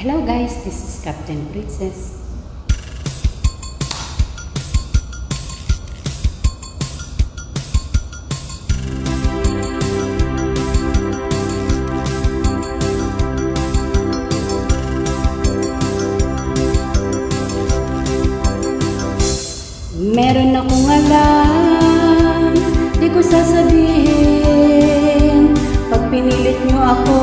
Hello guys, this is Captain Princess. Meron akong alam, di ko sasabihin. Pag pinilit nyo ako,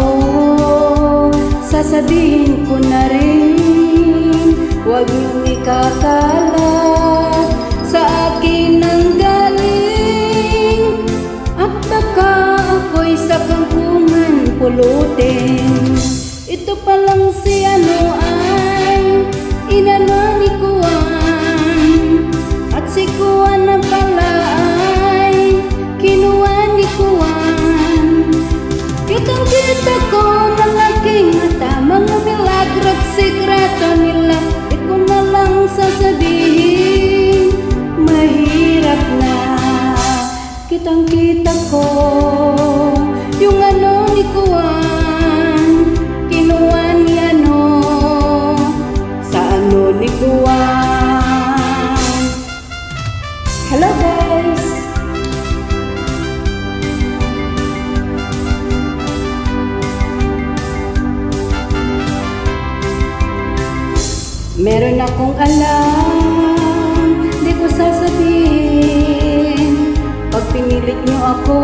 sasabihin ko na rin. Huwag niyong ikakalat sa akin ang galing, at baka ako'y sa kangkungan pulutin. Ito palang si ano ay inano ni Kuwan, at si Kuwan na pala ay kinuha ni Kuwan. Kitang-kita ko ng aking mata, mga milagro at sikreto nila. Di ko na lang sasabihin, mahirap na. Kitang-kita ko yung ano ni Kuwan, kinuha ni ano, sa ano ni Kuwan. Hello guys! Meron akong alam, di ko sasabihin. Pag pinilit nyo ako,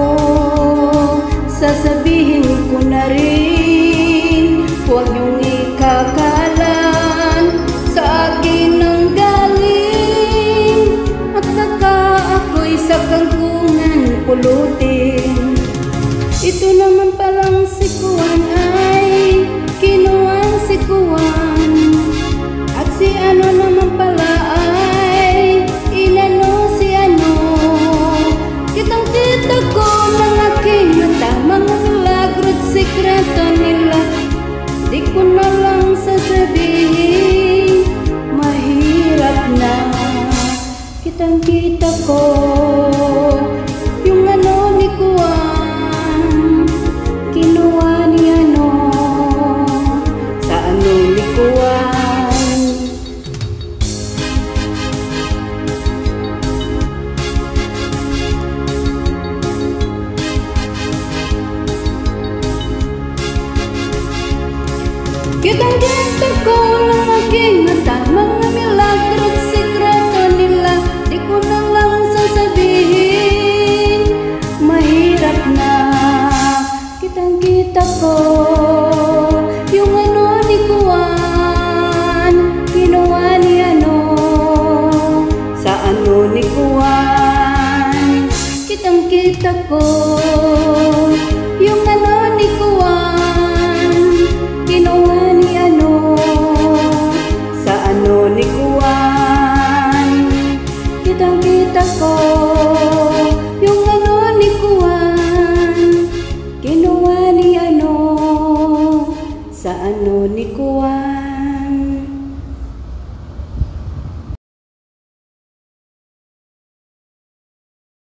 sasabihin ko na rin. Huwag nyong ikakalan sa akin ang galing, at baka ako'y sa kangkungan pulutin. Ito naman palang si Kuwan ay kinuha si Kuwan, at si ano naman pala ay inano si ano. Kitang-kita ko ng aking mata, mga milagro at sikreto nila. Di ko na lang sasabihin, mahirap na. Kitang-kita ko yung ano ni Kuwan, kinuha ni ano, sa ano ni Kuwan. Kitang-kita ko ng aking mata, mga milagro at sikreto nila. Di ko na lang sasabihin, mahirap na. Kitang-kita ko yung ano ni Kuwan, kinuha ni ano, sa ano ni Kuwan. Kitang-kita ko yung ano ni Kuwan,